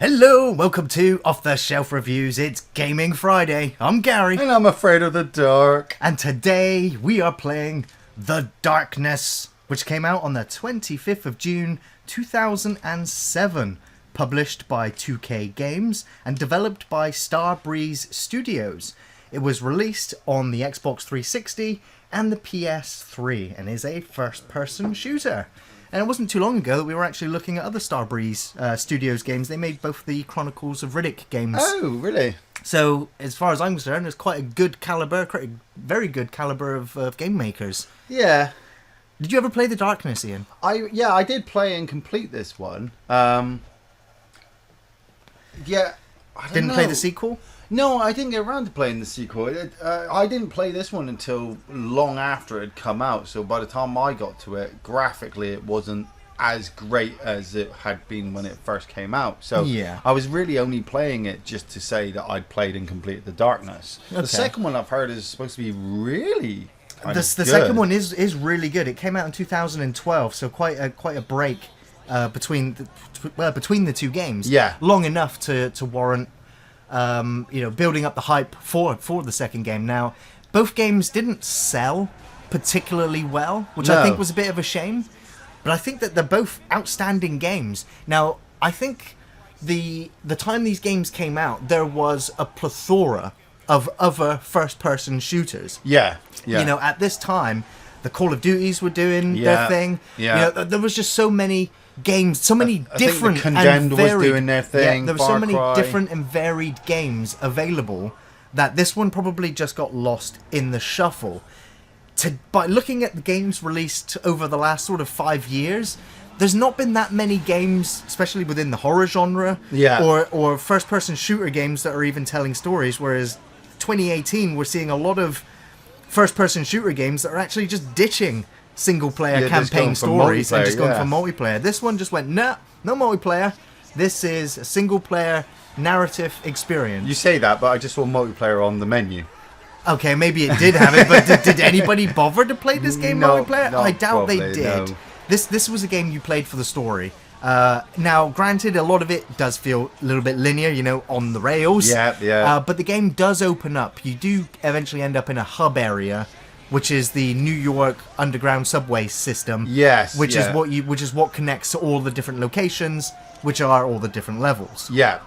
Hello, welcome to Off the Shelf Reviews. It's Gaming Friday. I'm Gary. And I'm afraid of the dark. And today we are playing The Darkness, which came out on the 25th of June 2007. Published by 2K Games and developed by Starbreeze Studios. It was released on the Xbox 360 and the PS3 and is a first-person shooter. And it wasn't too long ago that we were actually looking at other Starbreeze Studios games. They made both the Chronicles of Riddick games. Oh, really? So, as far as I'm concerned, it's quite a good caliber, very good caliber of game makers. Yeah. Did you ever play The Darkness, Ian? I did play and complete this one. I Didn't know. play the sequel? No, I didn't get around to playing the sequel. I didn't play this one until long after it had come out, so by the time I got to it, graphically it wasn't as great as it had been when it first came out. So yeah. I was really only playing it just to say that I'd played and completed The Darkness. Okay. The second one I've heard is supposed to be really the second one is really good. It came out in 2012, so quite a break between the two games. Yeah. Long enough to warrant building up the hype for the second game. Now, both games didn't sell particularly well, which I think was a bit of a shame. But I think that they're both outstanding games. Now, I think the time these games came out, there was a plethora of other first-person shooters. Yeah. At this time, the Call of Duties were doing their thing. Yeah. There was just so many games, so many different think the Condemned and varied. was doing their thing. Yeah, there were so many different and varied games available that this one probably just got lost in the shuffle. By looking at the games released over the last sort of 5 years, there's not been that many games, especially within the horror genre, or first-person shooter games that are even telling stories. Whereas 2018, we're seeing a lot of first-person shooter games that are actually just ditching single-player campaign stories and just going for multiplayer. This one just went, no multiplayer. This is a single-player narrative experience. You say that, but I just saw multiplayer on the menu. Okay, maybe it did have it, but did anybody bother to play this game multiplayer? I doubt they did. No. This was a game you played for the story. Now, granted, a lot of it does feel a little bit linear, on the rails. Yeah. But the game does open up. You do eventually end up in a hub area, which is the New York underground subway system. Yes. Which is what connects to all the different locations, which are all the different levels. Yeah.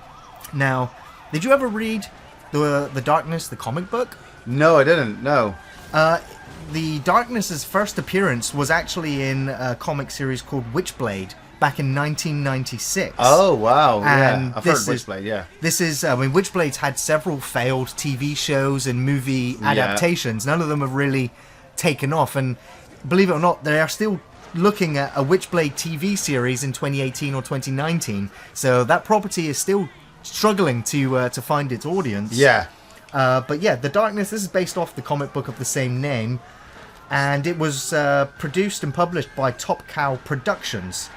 Now, did you ever read the Darkness, the comic book? No, I didn't. No. The Darkness's first appearance was actually in a comic series called Witchblade back in 1996. Oh, wow. And I've heard Witchblade, yeah. This is, Witchblade's had several failed TV shows and movie adaptations. None of them have really taken off. And believe it or not, they are still looking at a Witchblade TV series in 2018 or 2019. So that property is still struggling to find its audience. Yeah. But yeah, The Darkness, this is based off the comic book of the same name. And it was produced and published by Top Cow Productions.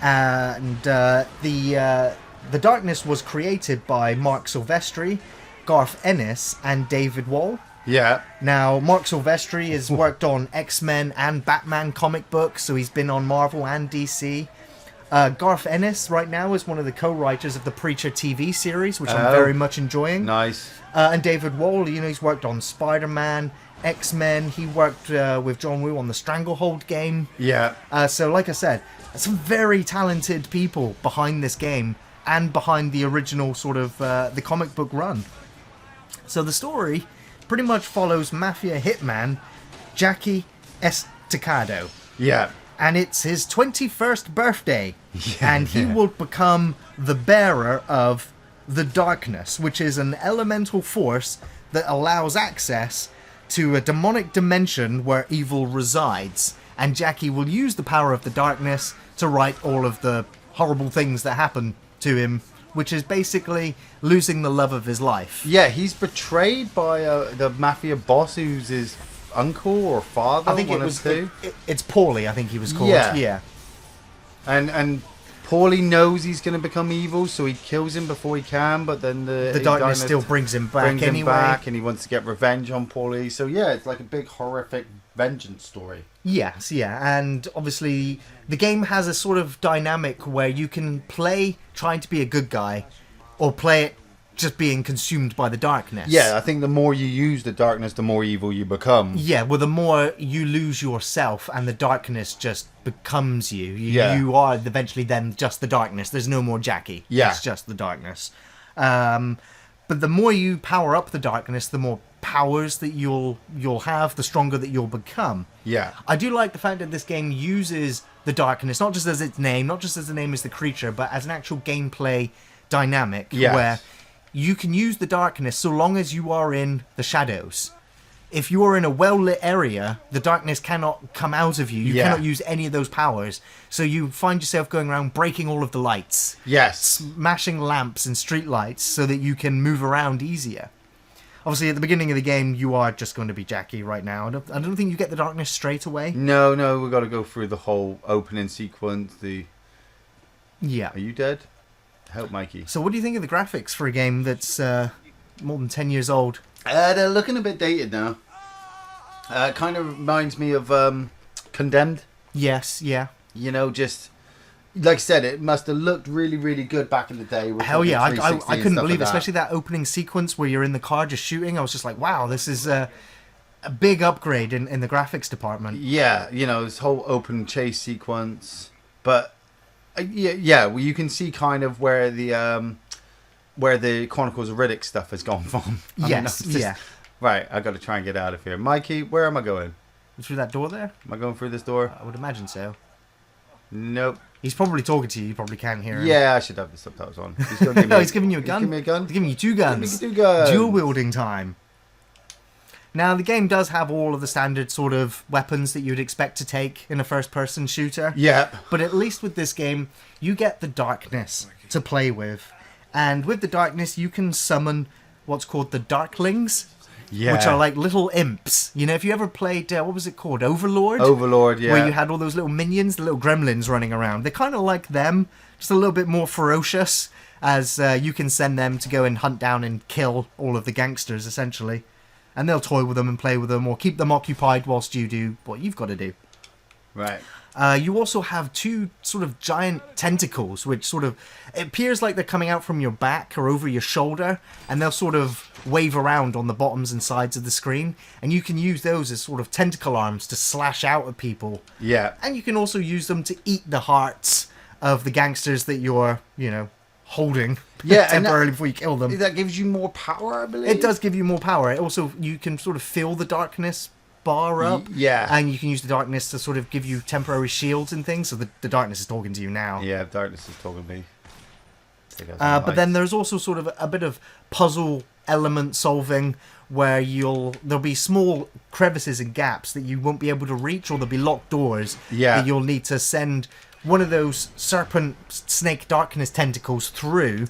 And The Darkness was created by Mark Silvestri, Garth Ennis, and David Wall. Yeah. Now, Mark Silvestri has worked on X-Men and Batman comic books, so he's been on Marvel and DC. Garth Ennis right now is one of the co-writers of the Preacher TV series, which I'm very much enjoying. Nice. And David Wall, he's worked on Spider-Man, X-Men. He worked with John Woo on the Stranglehold game. Yeah. So, like I said, some very talented people behind this game and behind the original sort of the comic book run. So the story pretty much follows mafia hitman Jackie Estacado. Yeah. And it's his 21st birthday. And he will become the bearer of the Darkness, which is an elemental force that allows access to a demonic dimension where evil resides. And Jackie will use the power of the Darkness to right all of the horrible things that happen to him, which is basically losing the love of his life. Yeah, he's betrayed by the mafia boss who's his uncle or father. I think it's Paulie, I think he was called. Yeah. And Paulie knows he's going to become evil, so he kills him before he can, but then the darkness still brings him back anyway. And he wants to get revenge on Paulie. So yeah, it's like a big horrific vengeance story. Yes, yeah, and obviously the game has a sort of dynamic where you can play trying to be a good guy, or play it just being consumed by the darkness. Yeah, I think the more you use the darkness, the more evil you become. Yeah, well, the more you lose yourself and the darkness just becomes you. Yeah. You are eventually then just the darkness. There's no more Jackie. Yeah. It's just the darkness. But the more you power up the darkness, the more powers that you'll have, the stronger that you'll become. Yeah. I do like the fact that this game uses the darkness, not just as its name, not just as the name as the creature, but as an actual gameplay dynamic. Yes. Where you can use the darkness so long as you are in the shadows. If you are in a well-lit area, the darkness cannot come out of you. You cannot use any of those powers. So you find yourself going around breaking all of the lights. Yes. Smashing lamps and street lights so that you can move around easier. Obviously, at the beginning of the game, you are just going to be Jackie right now. I don't think you get the darkness straight away. No, we've got to go through the whole opening sequence. Yeah. Are you dead? Help Mikey. So what do you think of the graphics for a game that's more than 10 years old? They're looking a bit dated now. Kind of reminds me of Condemned. Yes, yeah. You know, just like I said, it must have looked really, really good back in the day. With Hell yeah, I 360 couldn't and stuff believe it, like that. especially that opening sequence where you're in the car just shooting. I was just like, wow, this is a big upgrade in the graphics department. Yeah, you know, this whole open chase sequence. But yeah, well, you can see kind of where the Chronicles of Riddick stuff has gone from. Yes, yeah. Right, I got to try and get out of here. Mikey, where am I going? Through that door there? Am I going through this door? I would imagine so. Nope. He's probably talking to you. You probably can't hear him. Yeah, I should have the subtitles on. He's gonna give me He's giving you a gun. Give me a gun. He's giving you two guns. Give me two guns. Dual wielding time. Now, the game does have all of the standard sort of weapons that you'd expect to take in a first-person shooter. Yeah. But at least with this game, you get the darkness to play with. And with the darkness, you can summon what's called the Darklings. Yeah. Which are like little imps. You know, if you ever played, what was it called? Overlord? Overlord, yeah. Where you had all those little minions, the little gremlins running around. They're kind of like them, just a little bit more ferocious, as you can send them to go and hunt down and kill all of the gangsters, essentially. And they'll toy with them and play with them, or keep them occupied whilst you do what you've got to do. Right. You also have two sort of giant tentacles, which sort of, it appears like they're coming out from your back or over your shoulder, and they'll sort of wave around on the bottoms and sides of the screen, and you can use those as sort of tentacle arms to slash out at people. Yeah. And you can also use them to eat the hearts of the gangsters that you're, you know, holding temporarily before you kill them. That gives you more power, I believe. It does give you more power. It also, you can sort of feel the darkness bar up. Yeah. And you can use the darkness to sort of give you temporary shields and things, so the darkness is talking to you now. Yeah, darkness is talking to me. But then there's also sort of a bit of puzzle element solving where there'll be small crevices and gaps that you won't be able to reach, or there'll be locked doors that you'll need to send one of those serpent snake darkness tentacles through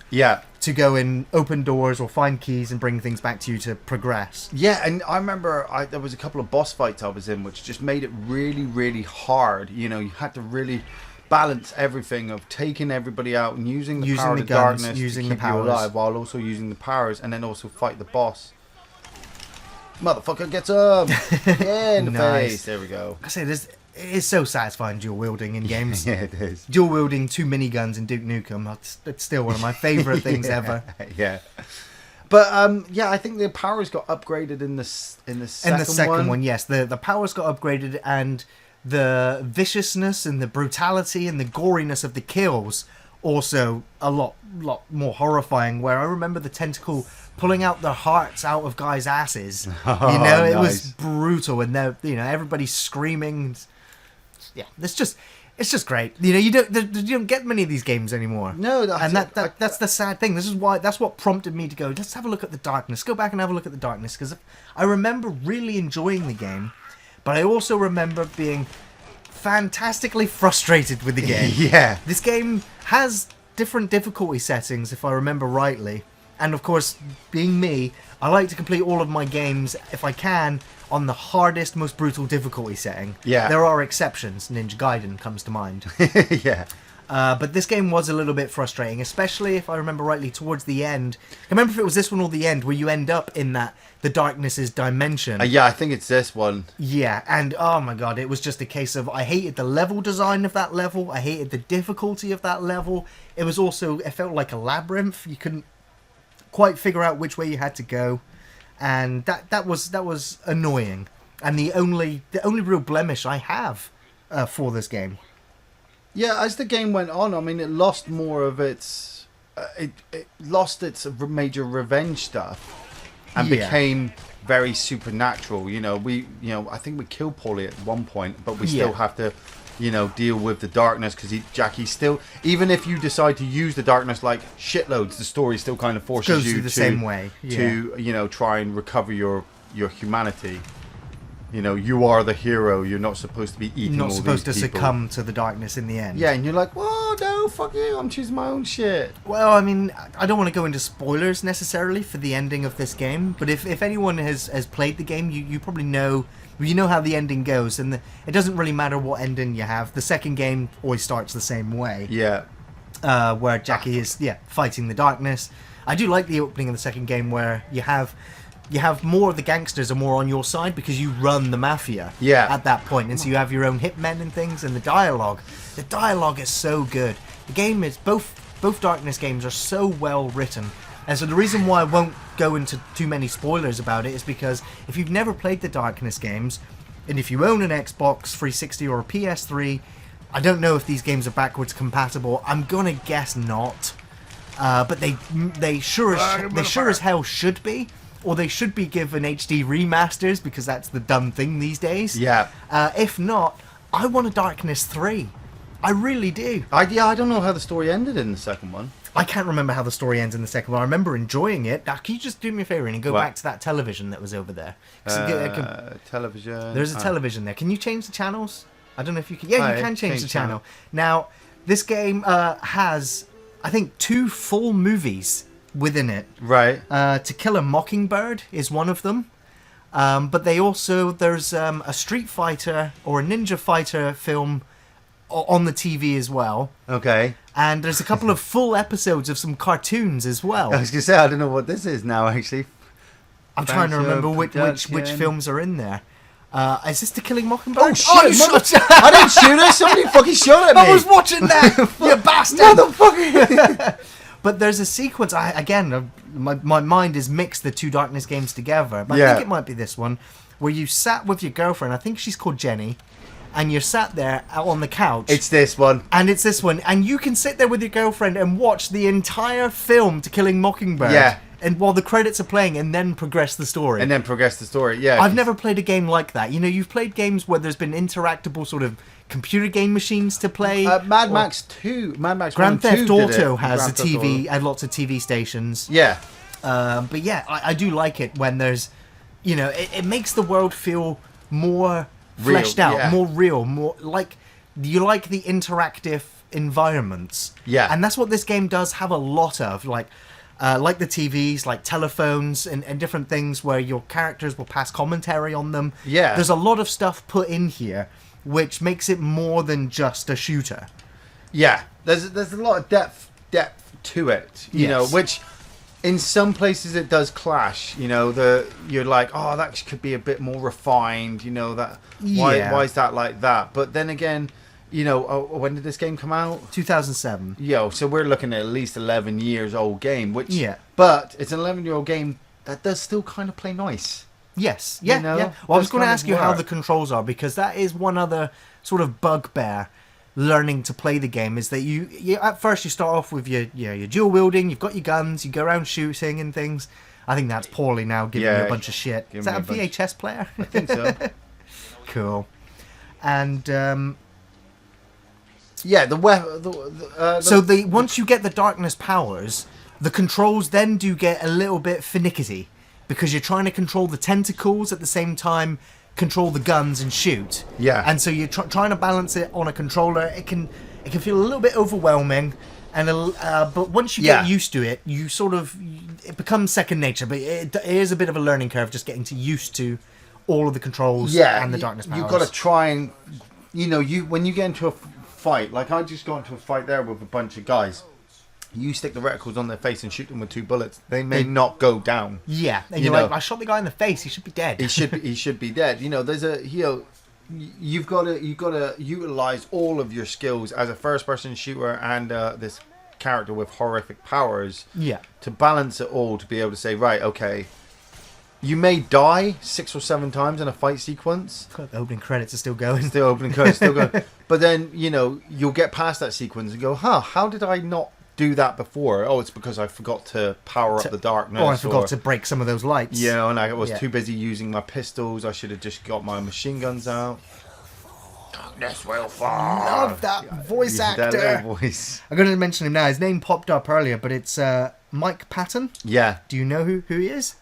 to go and open doors or find keys and bring things back to you to progress. Yeah, and I remember there was a couple of boss fights I was in which just made it really, really hard. You know, you had to really balance everything of taking everybody out and using the power of the guns, darkness using to the keep you powers. alive, while also using the powers, and then also fight the boss. Motherfucker gets up! Yeah, in the Nice. face. There we go. I say it's so satisfying dual wielding in games. Yeah, it is. Dual wielding two miniguns in Duke Nukem. It's still one of my favourite things ever. Yeah. But yeah, I think the powers got upgraded in the second one. Yes, the powers got upgraded, and the viciousness and the brutality and the goriness of the kills also a lot more horrifying. Where I remember the tentacle pulling out the hearts out of guys' asses. Oh, you know, it nice. was brutal, and everybody's screaming. Yeah, it's just great. You know, you don't get many of these games anymore. No, that's the sad thing. That's what prompted me to go, let's have a look at the darkness. Go back and have a look at the darkness, because I remember really enjoying the game, but I also remember being fantastically frustrated with the game. Yeah. This game has different difficulty settings, if I remember rightly. And of course, being me, I like to complete all of my games, if I can, on the hardest, most brutal difficulty setting. Yeah. There are exceptions. Ninja Gaiden comes to mind. Yeah. But this game was a little bit frustrating, especially if I remember rightly towards the end. I remember if it was this one or the end where you end up in the darkness's dimension. Yeah, I think it's this one. Yeah, and oh my god, it was just a case of I hated the level design of that level. I hated the difficulty of that level. It was also, it felt like a labyrinth. You couldn't quite figure out which way you had to go, and that was annoying. And the only real blemish I have for this game. Yeah, as the game went on, I mean, it lost more of its... it lost its major revenge stuff and became very supernatural. I think we killed Paulie at one point, but we still have to, deal with the darkness because Jackie's still... Even if you decide to use the darkness like shitloads, the story still kind of forces you the same way. to, try and recover your humanity. You are the hero. You're not supposed to be eating all these people. Not supposed to succumb to the darkness in the end. Yeah, and you're like, whoa, no, fuck you. I'm choosing my own shit. Well, I mean, I don't want to go into spoilers necessarily for the ending of this game, but if anyone has played the game, you probably know... You know how the ending goes, and it doesn't really matter what ending you have. The second game always starts the same way. Yeah. Where Jackie is, fighting the darkness. I do like the opening of the second game where you have more of the gangsters are more on your side because you run the mafia at that point, and so you have your own hitmen and things. And the dialogue is so good. The game is both Darkness games are so well written, and so the reason why I won't go into too many spoilers about it is because if you've never played the Darkness games, and if you own an Xbox 360 or a PS3, I don't know if these games are backwards compatible. I'm gonna guess not, but they sure as hell should be. Or they should be given HD remasters because that's the dumb thing these days. Yeah. If not, I want a Darkness 3. I really do. I don't know how the story ended in the second one. I can't remember how the story ends in the second one. I remember enjoying it. Now, can you just do me a favour and go back to that television that was over there? Television. There's a television there. Can you change the channels? I don't know if you can. Yeah, you can change the channel. Now, this game has, I think, 2 full movies within it. Right. To Kill a Mockingbird is one of them. But there's a Street Fighter or a Ninja Fighter film on the TV as well. Okay. And there's a couple of full episodes of some cartoons as well. I was going to say, I don't know what this is now, actually. I'm trying to remember which films are in there. Is this To Killing Mockingbird? Oh, shit! I didn't shoot her! Somebody fucking shot at me! I was watching that! You bastard! Motherfucker! But there's a sequence, my mind is mixed the 2 Darkness games together, but I think it might be this one, where you sat with your girlfriend, I think she's called Jenny, and you're sat there out on the couch. It's this one. And it's this one, and you can sit there with your girlfriend and watch the entire film To Killing Mockingbird. Yeah. And while the credits are playing, and then progress the story. Yeah. I've never played a game like that. You've played games where there's been interactable sort of computer game machines to play. Mad Max 2. Mad Max Grand 2 Theft did Auto it. has a TV, and lots of TV stations. Yeah. But yeah, I do like it when there's, it makes the world feel more fleshed out, more real, more like, you like the interactive environments. Yeah. And that's what this game does have a lot of, like the TVs, like telephones and different things where your characters will pass commentary on them. Yeah. There's a lot of stuff put in here which makes it more than just a shooter. Yeah. There's a lot of depth to it, you know, which in some places it does clash. You're like, oh, that could be a bit more refined, that why is that like that? But then again, when did this game come out? 2007. So we're looking at least 11 years old game, which but it's an 11-year-old game that does still kind of play nice. Yes. Yeah. Well, I was going to ask you how the controls are, because that is one other sort of bugbear learning to play the game, is that you at first you start off with your dual wielding, you've got your guns, you go around shooting and things. I think that's Paulie now giving me a bunch of shit. Is that a VHS player? I think so. Cool. And once you get the darkness powers, the controls then do get a little bit finicky, because you're trying to control the tentacles at the same time, control the guns and shoot. Yeah. And so you're trying to balance it on a controller. It can feel a little bit overwhelming, and but once you get used to it, it becomes second nature. But it is a bit of a learning curve, just getting used to all of the controls and the darkness powers. You've got to try and when you get into a fight, like I just got into a fight there with a bunch of guys. You stick the reticles on their face and shoot them with 2 bullets, they may not go down. Yeah, and you're like, I shot the guy in the face. He should be dead. He should be dead. You know, you've got to utilize all of your skills as a first-person shooter and this character with horrific powers. Yeah. To balance it all, to be able to say, right, okay, you may die 6 or 7 times in a fight sequence. God, the opening credits are still going. Still opening credits, still going. But then, you know, you'll get past that sequence and go, how did I not do that before? Oh, it's because I forgot to power up the darkness. Or I forgot to break some of those lights. You know, and I was too busy using my pistols. I should have just got my machine guns out. Darkness will fall. Love that voice actor. That little voice. I'm going to mention him now. His name popped up earlier, but it's Mike Patton. Yeah. Do you know who he is?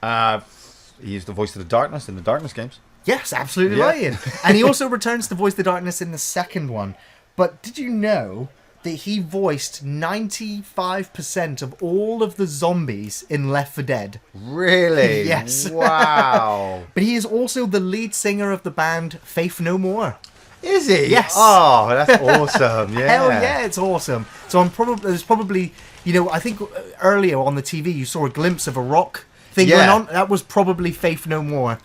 He's the voice of the darkness in the Darkness games. Yes, absolutely right, Ian. And he also returns to voice the darkness in the second one. But did you know that he voiced 95% of all of the zombies in Left 4 Dead? Really? Yes. Wow. But he is also the lead singer of the band Faith No More. Is he? Yes. Oh, that's awesome. Yeah. Hell yeah, it's awesome. So there's probably, you know, I think earlier on the TV you saw a glimpse of a rock thing going on. That was probably Faith No More.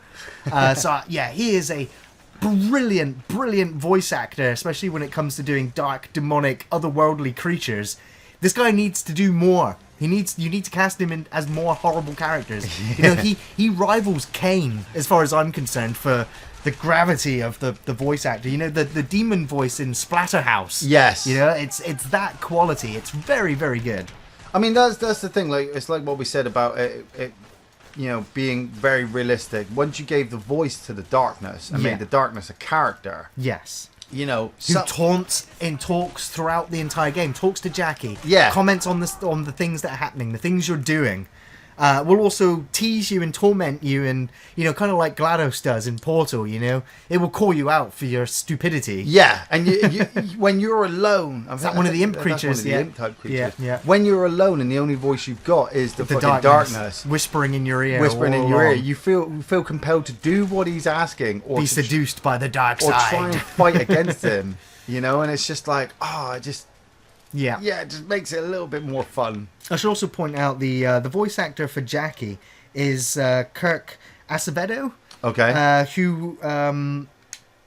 So yeah, he is a brilliant voice actor, especially when it comes to doing dark, demonic, otherworldly creatures. This guy needs to do more. You need to cast him in as more horrible characters. You know, he rivals Kane as far as I'm concerned for the gravity of the voice actor. You know, the demon voice in Splatterhouse. Yes. You know, it's that quality. It's very, very good. I mean, that's the thing. Like, it's like what we said about it you know, being very realistic. Once you gave the voice to the darkness and made the darkness a character. Yes. You know, who taunts and talks throughout the entire game, talks to Jackie, comments on the things that are happening, the things you're doing. Will also tease you and torment you, and you know, kind of like GLaDOS does in Portal. You know, it will call you out for your stupidity. Yeah, and you when you're alone, is that one of the imp creatures? One of the imp type creatures. Yeah. When you're alone and the only voice you've got is the fucking darkness whispering in your ear, You feel compelled to do what he's asking, or be seduced by the dark or side, try and fight against him. You know, and it's just like, yeah, it just makes it a little bit more fun. I should also point out the voice actor for Jackie is Kirk Acevedo. Okay. Who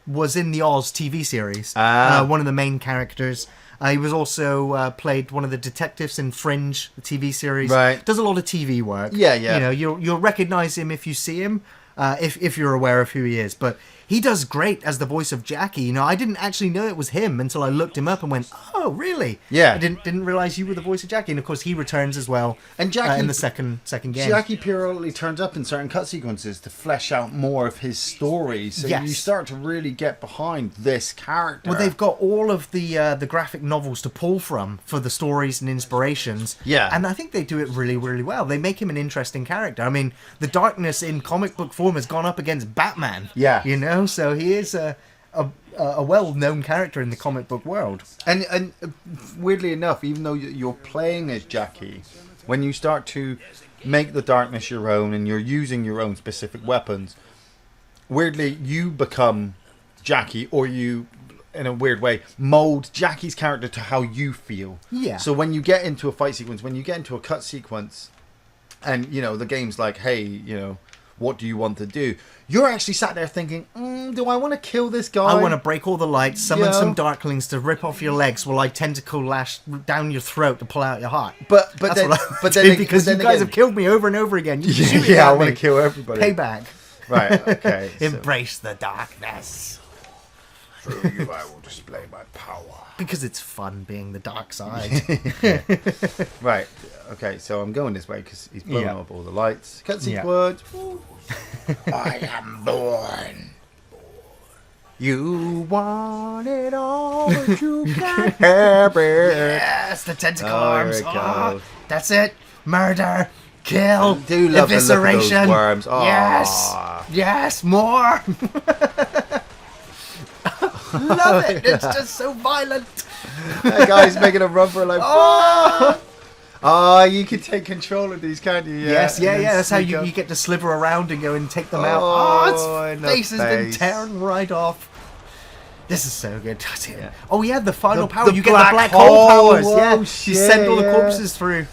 was in the Oz TV series. One of the main characters. He was also played one of the detectives in Fringe, the TV series. Right. Does a lot of TV work. Yeah. You know, you'll recognize him if you see him, if you're aware of who he is. But he does great as the voice of Jackie. You know, I didn't actually know it was him until I looked him up and went, "Oh, really?" Yeah. I didn't realize you were the voice of Jackie. And of course, he returns as well. And Jackie in the second game. Jackie periodically turns up in certain cut sequences to flesh out more of his story. So you start to really get behind this character. Well, they've got all of the graphic novels to pull from for the stories and inspirations. Yeah. And I think they do it really, really well. They make him an interesting character. I mean, the darkness in comic book form has gone up against Batman. Yeah. You know, so he is a well-known character in the comic book world. And weirdly enough, even though you're playing as Jackie, when you start to make the darkness your own and you're using your own specific weapons, weirdly you become Jackie, or you, in a weird way, mold Jackie's character to how you feel. Yeah. So when you get into a fight sequence, when you get into a cut sequence, and you know the game's like, hey, you know, what do you want to do? You're actually sat there thinking, do I want to kill this guy? I want to break all the lights, summon some darklings to rip off your legs while I tentacle lash down your throat to pull out your heart. But then because you guys have killed me over and over again. I want to kill everybody. Payback. Right, okay. Embrace the darkness. Through you I will display my power. Because it's fun being the dark side. Right, okay, so I'm going this way because he's blowing up all the lights. Cut sequence. I am born. You want it all, but you can't have it. Yes, the tentacle arms. Oh, that's it. Murder, kill, I do love evisceration. The look of those worms. Oh. Yes, more. Love it. It's just so violent. That guy's making a run for like. Oh, you can take control of these, can't you? Yeah. Yes. That's how you get to sliver around and go and take them out. Oh, its face has been tearing right off. This is so good. Yeah. Oh yeah, the final The- power. the You get the black hole. hole powers. Oh, Yeah, shit, you send all the yeah. corpses through.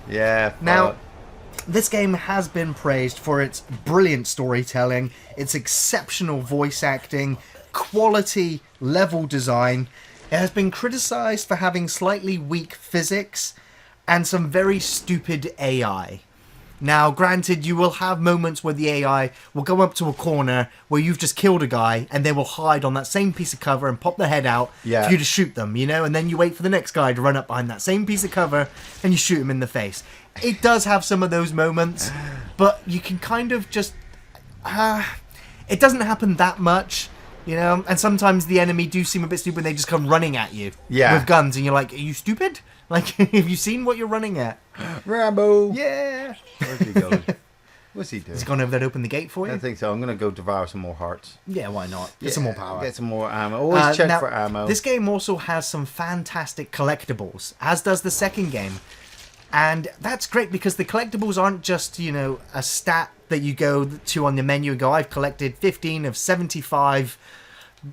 Yeah. Now, fuck. this game has been praised for its brilliant storytelling, its exceptional voice acting, quality level design. It has been criticized for having slightly weak physics and some very stupid AI. Now, granted, you will have moments where the AI will go up to a corner where you've just killed a guy and they will hide on that same piece of cover and pop their head out Yeah. for you to shoot them, you know? And then you wait for the next guy to run up behind that same piece of cover and you shoot him in the face. It does have some of those moments, but you can kind of just... it doesn't happen that much, you know? And sometimes the enemy do seem a bit stupid and they just come running at you with guns and you're like, are you stupid? Like, have you seen what you're running at? Rambo. Yeah. Where's he going? What's he doing? He's gone over there to open the gate for you? I think so. I'm going to go devour some more hearts. Yeah, why not? Get some more power. Get some more ammo. Always check now, for ammo. This game also has some fantastic collectibles, as does the second game. And that's great because the collectibles aren't just, you know, a stat that you go to on the menu and go, I've collected 15 of 75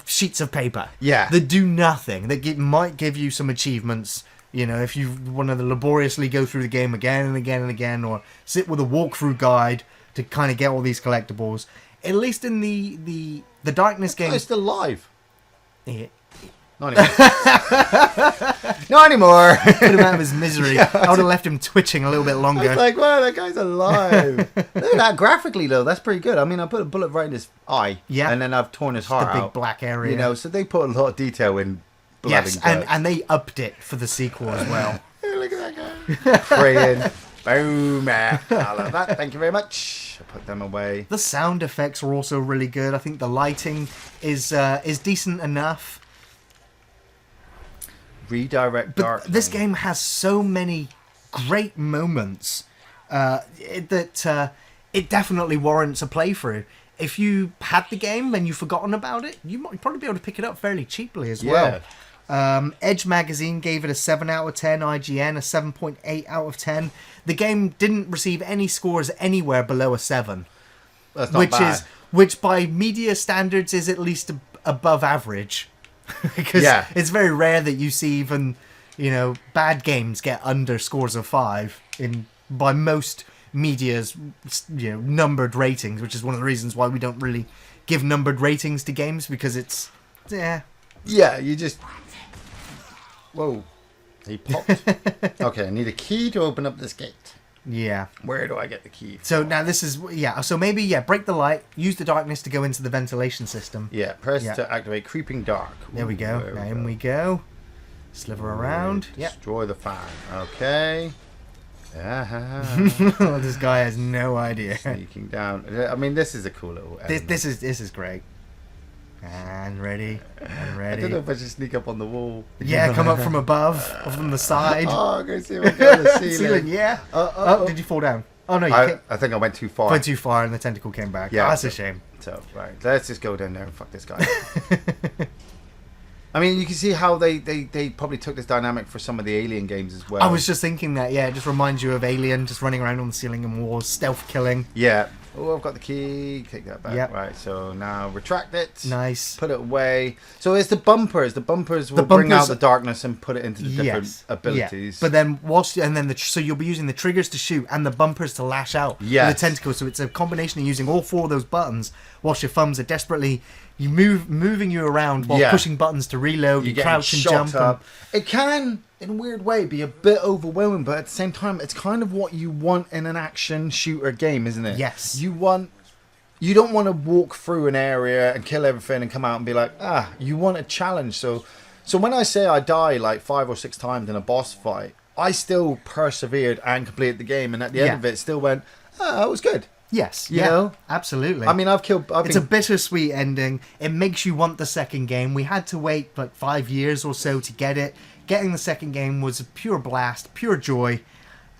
sheets of paper. Yeah. That do nothing. That might give you some achievements, you know, if you want to laboriously go through the game again and again and again, or sit with a walkthrough guide to kind of get all these collectibles. At least in the Darkness game... It's still live. Yeah. Not anymore. Not anymore. Put him out of his misery. I would have left him twitching a little bit I longer. was like, wow, that guy's alive. Look at that graphically, though. That's pretty good. I mean, I put a bullet right in his eye. Yeah. And then I've torn his the heart big out. black area. You know, so they put a lot of detail in blood yes, and guts. and they upped it for the sequel as well. Hey, look at that guy. Praying. Boom. I love that. Thank you very much. I put them away. The sound effects are also really good. I think the lighting is decent enough. Redirect But dark. this game has so many great moments that it definitely warrants a playthrough. If you had the game and you've forgotten about it, you might probably be able to pick it up fairly cheaply as well. Edge Magazine gave it a 7 out of 10, IGN a 7.8 out of 10. The game didn't receive any scores anywhere below a 7. That's not bad. Which by media standards is at least above average. Because it's very rare that you see even, you know, bad games get under scores of 5 by most media's, you know, numbered ratings, which is one of the reasons why we don't really give numbered ratings to games, because it's Yeah, you just... Whoa. He popped. Okay, I need a key to open up this gate. Yeah. Where do I get the key? So now this is, so maybe, break the light, use the darkness to go into the ventilation system. Yeah, press to activate creeping dark. There we go. Now in we go. Sliver around. Yep. Destroy the fan. Okay. This guy has no idea. Sneaking down. I mean, this is a cool little element. This is great. And ready. And I ready. don't know if I should sneak up on the wall. Yeah, come up from above or from the side. Oh, go see if I go on the ceiling. Ceiling, yeah. Oh, did you fall down? Oh no, you I think I went too far. went too far and the tentacle came back. Yeah. Oh, that's a shame. So, right, let's just go down there and fuck this guy. I mean, you can see how they probably took this dynamic for some of the Alien games as well. I was just thinking that, it just reminds you of Alien, just running around on the ceiling and walls, stealth killing. Yeah. Oh, I've got the key. Take that back. Yep. Right, so now retract it. Nice. Put it away. So it's the bumpers. The bumpers will bring out the darkness and put it into the different abilities. Yeah. But then so you'll be using the triggers to shoot and the bumpers to lash out with the tentacles. So it's a combination of using all 4 of those buttons whilst your thumbs are desperately moving you around while pushing buttons to reload, you crouch and jump. Up. It can, in a weird way, be a bit overwhelming, but at the same time, it's kind of what you want in an action shooter game, isn't it? Yes. You don't want to walk through an area and kill everything and come out and be like, you want a challenge. So when I say I die like 5 or 6 times in a boss fight, I still persevered and completed the game, and at the end of it, still went, it was good. Yes, you know? Absolutely. I mean, it's a bittersweet ending. It makes you want the second game. We had to wait like 5 years or so to get it. Getting the second game was a pure blast, pure joy,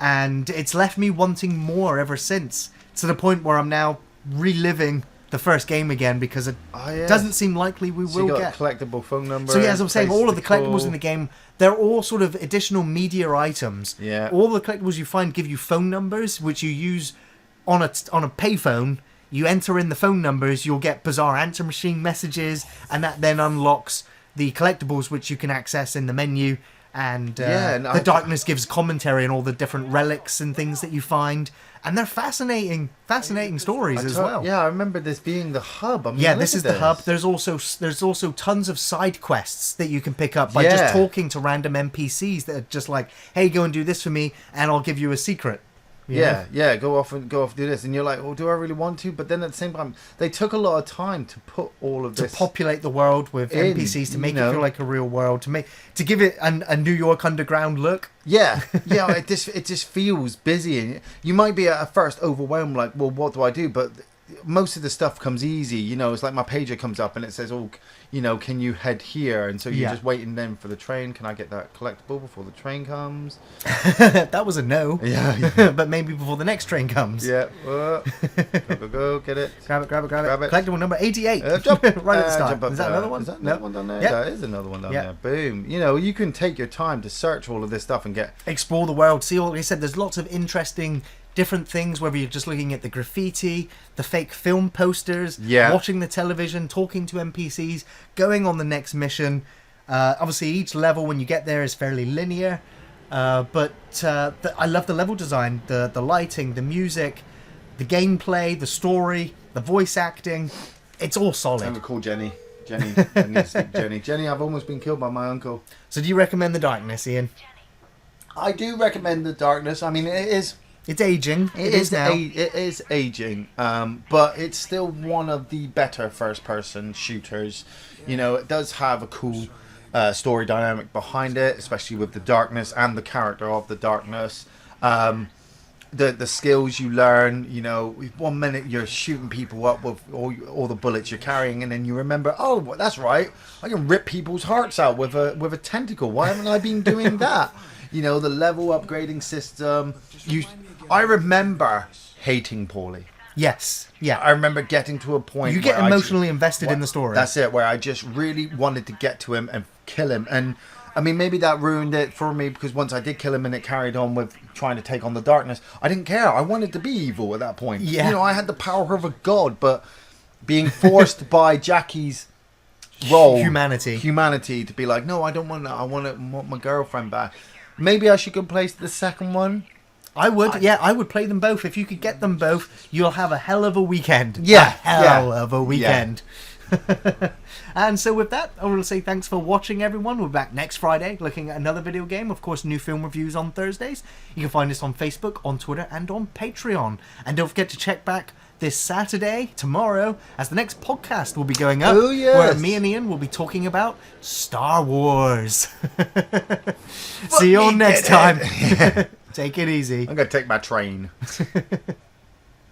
and it's left me wanting more ever since. To the point where I'm now reliving the first game again because it doesn't seem likely we will you got get a collectible phone number. So as I'm saying, all of the collectibles in the game, they're all sort of additional media items. Yeah. All the collectibles you find give you phone numbers, which you use on a payphone you enter in the phone numbers, you'll get bizarre answer machine messages, and that then unlocks the collectibles, which you can access in the menu. And the darkness gives commentary on all the different relics and things that you find, and they're fascinating stories as well. Yeah, I remember this being the hub. I mean, yeah, this is the hub. There's also tons of side quests that you can pick up by just talking to random NPCs that are just like, "Hey, go and do this for me, and I'll give you a secret." Yeah, go off and do this, and you're like, "Well, do I really want to?" But then at the same time, they took a lot of time to put all of this to populate the world with NPCs to make it feel like a real world, to give it a New York underground look. Yeah, it just feels busy, and you might be at first overwhelmed, like, well, what do I do? But most of the stuff comes easy. You know, it's like my pager comes up and it says, "Oh, you know, can you head here?" And so you're just waiting then for the train. Can I get that collectible before the train comes? That was a no. Yeah. But maybe before the next train comes. Yeah. Go, get it. Grab it. Collectible number 88. Jump. Right at the start. Is that another one? Is that another one down there? Yep. That is another one down there. Boom. You know, you can take your time to search all of this stuff and explore the world. See, like I said, there's lots of interesting different things, whether you're just looking at the graffiti, the fake film posters, watching the television, talking to NPCs, going on the next mission. Obviously, each level when you get there is fairly linear, but I love the level design, the lighting, the music, the gameplay, the story, the voice acting. It's all solid. Time to call Jenny. Jenny, I've almost been killed by my uncle. So do you recommend The Darkness, Ian? I do recommend The Darkness. I mean, it's aging. It is aging, but it's still one of the better first-person shooters. You know, it does have a cool story dynamic behind it, especially with the darkness and the character of the darkness. The skills you learn, you know, 1 minute you're shooting people up with all the bullets you're carrying, and then you remember, oh, that's right, I can rip people's hearts out with a tentacle. Why haven't I been doing that? You know, the level upgrading system. I remember hating Paulie. Yes, yeah. I remember getting to a point you get emotionally invested in the story. That's it, where I just really wanted to get to him and kill him. And I mean, maybe that ruined it for me, because once I did kill him and it carried on with trying to take on the darkness, I didn't care. I wanted to be evil at that point. Yeah. You know, I had the power of a god, but being forced by Jackie's role, humanity, to be like, no, I don't want that. I want my girlfriend back. Maybe I should go play the second one. I would, I would play them both. If you could get them both, you'll have a hell of a weekend. Yeah. A hell of a weekend. Yeah. And so with that, I want to say thanks for watching, everyone. We're back next Friday looking at another video game. Of course, new film reviews on Thursdays. You can find us on Facebook, on Twitter, and on Patreon. And don't forget to check back this Saturday, tomorrow, as the next podcast will be going up. Oh, yes. Where me and Ian will be talking about Star Wars. See you all next time. Take it easy. I'm going to take my train.